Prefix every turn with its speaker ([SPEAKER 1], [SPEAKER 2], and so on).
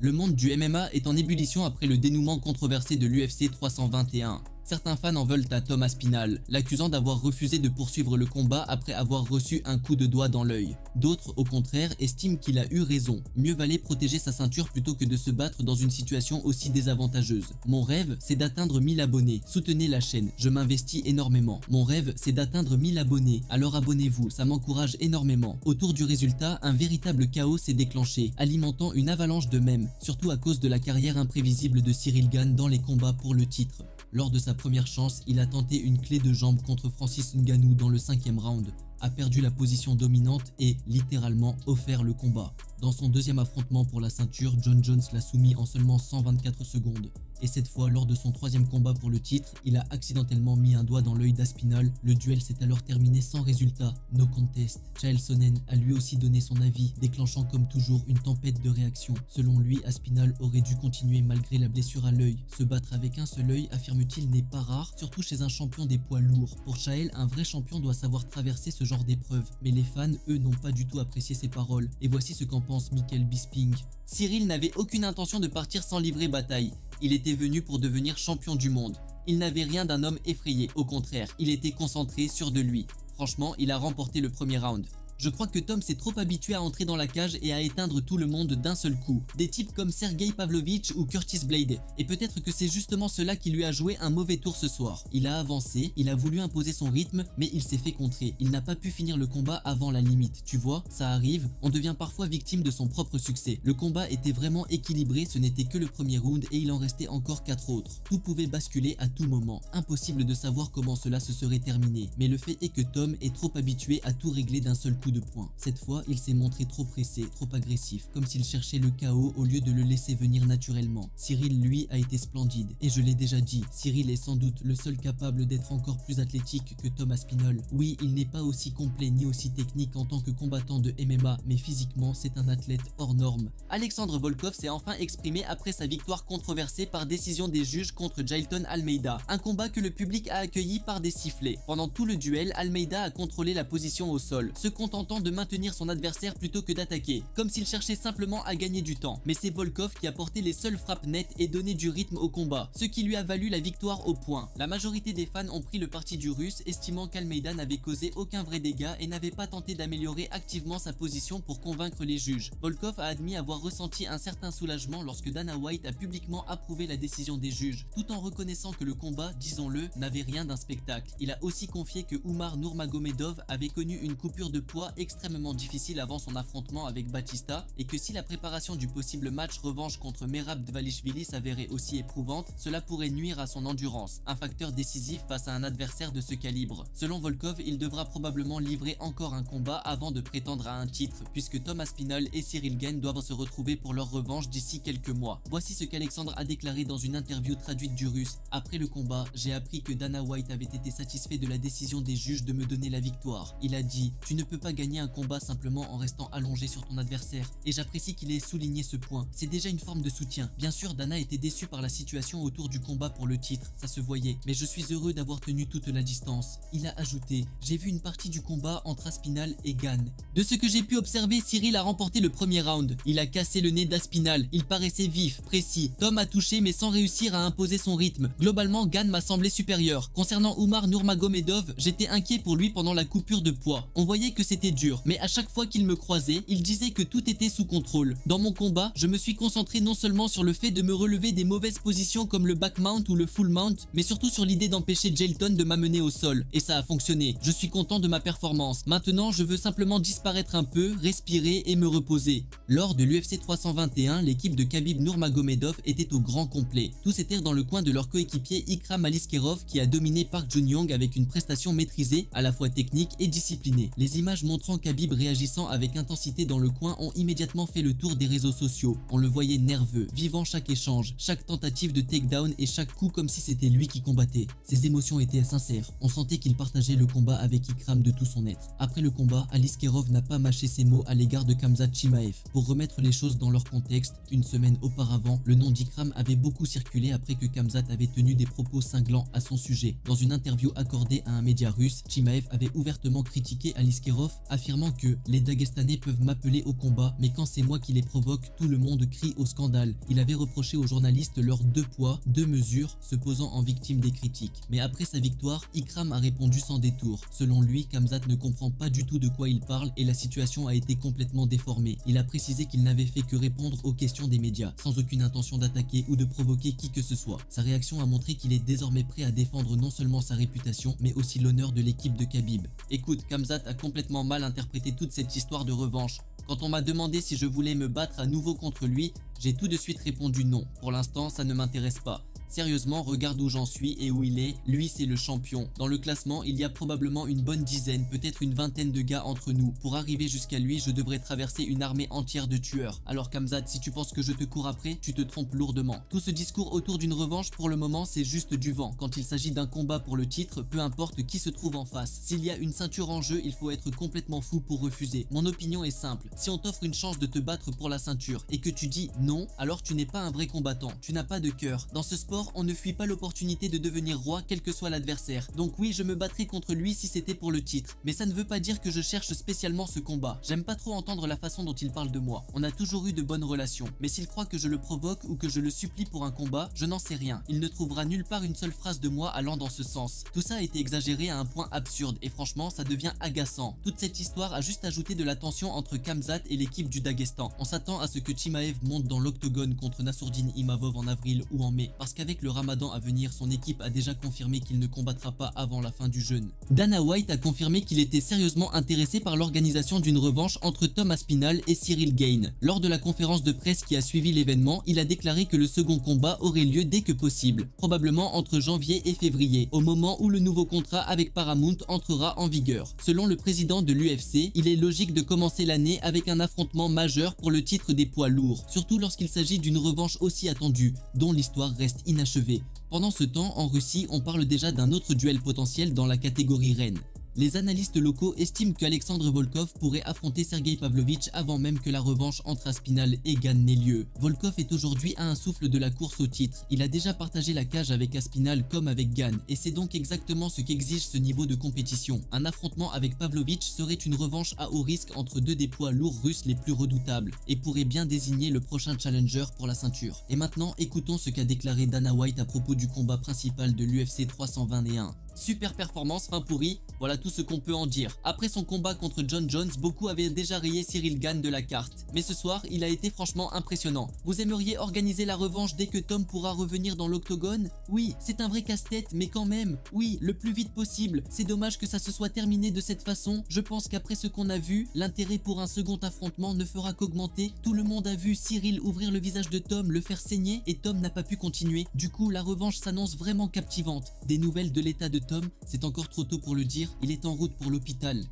[SPEAKER 1] Le monde du MMA est en ébullition après le dénouement controversé de l'UFC 321. Certains fans en veulent à Tom Aspinall, l'accusant d'avoir refusé de poursuivre le combat après avoir reçu un coup de doigt dans l'œil. D'autres, au contraire, estiment qu'il a eu raison. Mieux valait protéger sa ceinture plutôt que de se battre dans une situation aussi désavantageuse. Mon rêve, c'est d'atteindre 1000 abonnés. Soutenez la chaîne, je m'investis énormément. Mon rêve, c'est d'atteindre 1000 abonnés. Alors abonnez-vous, ça m'encourage énormément. Autour du résultat, un véritable chaos s'est déclenché, alimentant une avalanche de mèmes, surtout à cause de la carrière imprévisible de Ciryl Gane dans les combats pour le titre. Lors de sa première chance, il a tenté une clé de jambe contre Francis Ngannou dans le 5e round, a perdu la position dominante et, littéralement, offert le combat. Dans son deuxième affrontement pour la ceinture, Jon Jones l'a soumis en seulement 124 secondes. Et cette fois, lors de son troisième combat pour le titre, il a accidentellement mis un doigt dans l'œil d'Aspinall. Le duel s'est alors terminé sans résultat, no contest. Chael Sonnen a lui aussi donné son avis, déclenchant comme toujours une tempête de réactions. Selon lui, Aspinall aurait dû continuer malgré la blessure à l'œil. Se battre avec un seul œil, affirme-t-il, n'est pas rare, surtout chez un champion des poids lourds. Pour Chael, un vrai champion doit savoir traverser ce genre d'épreuve. Mais les fans, eux, n'ont pas du tout apprécié ses paroles. Et voici ce qu'en pense Michael Bisping. Ciryl n'avait aucune intention de partir sans livrer bataille. Il était venu pour devenir champion du monde. Il n'avait rien d'un homme effrayé, au contraire, il était concentré, sûr de lui. Franchement, il a remporté le premier round. Je crois que Tom s'est trop habitué à entrer dans la cage et à éteindre tout le monde d'un seul coup. Des types comme Sergey Pavlovich ou Curtis Blade. Et peut-être que c'est justement cela qui lui a joué un mauvais tour ce soir. Il a avancé, il a voulu imposer son rythme, mais il s'est fait contrer. Il n'a pas pu finir le combat avant la limite. Tu vois, ça arrive, on devient parfois victime de son propre succès. Le combat était vraiment équilibré, ce n'était que le premier round et il en restait encore 4 autres. Tout pouvait basculer à tout moment. Impossible de savoir comment cela se serait terminé. Mais le fait est que Tom est trop habitué à tout régler d'un seul coup de poing. Cette fois, il s'est montré trop pressé, trop agressif, comme s'il cherchait le chaos au lieu de le laisser venir naturellement. Ciryl, lui, a été splendide. Et je l'ai déjà dit, Ciryl est sans doute le seul capable d'être encore plus athlétique que Tom Aspinall. Oui, il n'est pas aussi complet ni aussi technique en tant que combattant de MMA, mais physiquement, c'est un athlète hors norme. Alexandre Volkov s'est enfin exprimé après sa victoire controversée par décision des juges contre Jailton Almeida. Un combat que le public a accueilli par des sifflets. Pendant tout le duel, Almeida a contrôlé la position au sol, se contentant de maintenir son adversaire plutôt que d'attaquer, comme s'il cherchait simplement à gagner du temps. Mais c'est Volkov qui a porté les seules frappes nettes et donné du rythme au combat, ce qui lui a valu la victoire au point. La majorité des fans ont pris le parti du russe, estimant qu'Almeida n'avait causé aucun vrai dégât et n'avait pas tenté d'améliorer activement sa position pour convaincre les juges. Volkov a admis avoir ressenti un certain soulagement lorsque Dana White a publiquement approuvé la décision des juges, tout en reconnaissant que le combat, disons-le, n'avait rien d'un spectacle. Il a aussi confié que Umar Nurmagomedov avait connu une coupure de poids extrêmement difficile avant son affrontement avec Batista et que si la préparation du possible match revanche contre Merab Dvalishvili s'avérait aussi éprouvante, cela pourrait nuire à son endurance, un facteur décisif face à un adversaire de ce calibre. Selon Volkov, il devra probablement livrer encore un combat avant de prétendre à un titre, puisque Tom Aspinall et Ciryl Gane doivent se retrouver pour leur revanche d'ici quelques mois. Voici ce qu'Alexandre a déclaré dans une interview traduite du russe. Après le combat, j'ai appris que Dana White avait été satisfait de la décision des juges de me donner la victoire. Il a dit « Tu ne peux pas gagner un combat simplement en restant allongé sur ton adversaire. » Et j'apprécie qu'il ait souligné ce point. C'est déjà une forme de soutien. Bien sûr, Dana était déçu par la situation autour du combat pour le titre, ça se voyait. Mais je suis heureux d'avoir tenu toute la distance. Il a ajouté « J'ai vu une partie du combat entre Aspinall et Gane. De ce que j'ai pu observer, Ciryl a remporté le premier round. Il a cassé le nez d'Aspinall. Il paraissait vif, précis. Tom a touché mais sans réussir à imposer son rythme. Globalement, Gane m'a semblé supérieur. Concernant Umar Nurmagomedov, j'étais inquiet pour lui pendant la coupure de poids. On voyait que c'était dur, mais à chaque fois qu'il me croisait, il disait que tout était sous contrôle. Dans mon combat, je me suis concentré non seulement sur le fait de me relever des mauvaises positions comme le back mount ou le full mount, mais surtout sur l'idée d'empêcher Jailton de m'amener au sol. Et ça a fonctionné. Je suis content de ma performance. Maintenant, je veux simplement disparaître un peu, respirer et me reposer. Lors de l'UFC 321, l'équipe de Khabib Nurmagomedov était au grand complet. Tous étaient dans le coin de leur coéquipier Ikram Aliskerov qui a dominé Park Jun-Young avec une prestation maîtrisée, à la fois technique et disciplinée. Les images montrant Khabib réagissant avec intensité dans le coin ont immédiatement fait le tour des réseaux sociaux. On le voyait nerveux, vivant chaque échange, chaque tentative de takedown et chaque coup comme si c'était lui qui combattait. Ses émotions étaient sincères. On sentait qu'il partageait le combat avec Ikram de tout son être. Après le combat, Aliskerov n'a pas mâché ses mots à l'égard de Khamzat Chimaev. Pour remettre les choses dans leur contexte, une semaine auparavant, le nom d'Ikram avait beaucoup circulé après que Khamzat avait tenu des propos cinglants à son sujet. Dans une interview accordée à un média russe, Chimaev avait ouvertement critiqué Aliskerov affirmant que les Dagestanais peuvent m'appeler au combat, mais quand c'est moi qui les provoque, tout le monde crie au scandale. Il avait reproché aux journalistes leurs 2 poids, 2 mesures, se posant en victime des critiques. Mais après sa victoire, Ikram a répondu sans détour. Selon lui, Khamzat ne comprend pas du tout de quoi il parle et la situation a été complètement déformée. Il a précisé qu'il n'avait fait que répondre aux questions des médias, sans aucune intention d'attaquer ou de provoquer qui que ce soit. Sa réaction a montré qu'il est désormais prêt à défendre non seulement sa réputation, mais aussi l'honneur de l'équipe de Khabib. Écoute, Khamzat a complètement mal interprété toute cette histoire de revanche. Quand on m'a demandé si je voulais me battre à nouveau contre lui, j'ai tout de suite répondu non. Pour l'instant, ça ne m'intéresse pas. Sérieusement, regarde où j'en suis et où il est. Lui, c'est le champion. Dans le classement, il y a probablement une bonne dizaine, peut-être une vingtaine de gars entre nous. Pour arriver jusqu'à lui, je devrais traverser une armée entière de tueurs. Alors Khamzat, si tu penses que je te cours après, tu te trompes lourdement. Tout ce discours autour d'une revanche, pour le moment, c'est juste du vent. Quand il s'agit d'un combat pour le titre, peu importe qui se trouve en face. S'il y a une ceinture en jeu, il faut être complètement fou pour refuser. Mon opinion est simple. Si on t'offre une chance de te battre pour la ceinture et que tu dis non, alors tu n'es pas un vrai combattant. Tu n'as pas de cœur. Dans ce sport, on ne fuit pas l'opportunité de devenir roi quel que soit l'adversaire. Donc oui, je me battrai contre lui si c'était pour le titre. Mais ça ne veut pas dire que je cherche spécialement ce combat. J'aime pas trop entendre la façon dont il parle de moi. On a toujours eu de bonnes relations. Mais s'il croit que je le provoque ou que je le supplie pour un combat, je n'en sais rien. Il ne trouvera nulle part une seule phrase de moi allant dans ce sens. Tout ça a été exagéré à un point absurde et franchement, ça devient agaçant. Toute cette histoire a juste ajouté de la tension entre Khamzat et l'équipe du Daghestan. On s'attend à ce que Chimaev monte dans l'octogone contre Nassourdine Imavov en avril ou en mai, parce qu'avec le Ramadan à venir, son équipe a déjà confirmé qu'il ne combattra pas avant la fin du jeûne. Dana White a confirmé qu'il était sérieusement intéressé par l'organisation d'une revanche entre Tom Aspinall et Cyril Gane. Lors de la conférence de presse qui a suivi l'événement, il a déclaré que le second combat aurait lieu dès que possible, probablement entre janvier et février, au moment où le nouveau contrat avec Paramount entrera en vigueur. Selon le président de l'UFC, il est logique de commencer l'année avec un affrontement majeur pour le titre des poids lourds, surtout lorsqu'il s'agit d'une revanche aussi attendue, dont l'histoire reste inachevée. Pendant ce temps, en Russie, on parle déjà d'un autre duel potentiel dans la catégorie reine. Les analystes locaux estiment qu'Alexandre Volkov pourrait affronter Sergey Pavlovich avant même que la revanche entre Aspinall et Gane n'ait lieu. Volkov est aujourd'hui à un souffle de la course au titre. Il a déjà partagé la cage avec Aspinall comme avec Gane, et c'est donc exactement ce qu'exige ce niveau de compétition. Un affrontement avec Pavlovich serait une revanche à haut risque entre deux des poids lourds russes les plus redoutables, et pourrait bien désigner le prochain challenger pour la ceinture. Et maintenant, écoutons ce qu'a déclaré Dana White à propos du combat principal de l'UFC 321. Super performance, fin pourri, voilà tout ce qu'on peut en dire. Après son combat contre John Jones, beaucoup avaient déjà rayé Cyril Gane de la carte. Mais ce soir, il a été franchement impressionnant. Vous aimeriez organiser la revanche dès que Tom pourra revenir dans l'octogone? Oui, c'est un vrai casse-tête, mais quand même, oui, le plus vite possible. C'est dommage que ça se soit terminé de cette façon. Je pense qu'après ce qu'on a vu, l'intérêt pour un second affrontement ne fera qu'augmenter. Tout le monde a vu Cyril ouvrir le visage de Tom, le faire saigner, et Tom n'a pas pu continuer. Du coup, la revanche s'annonce vraiment captivante. Des nouvelles de l'état de Tom, c'est encore trop tôt pour le dire, il est en route pour l'hôpital.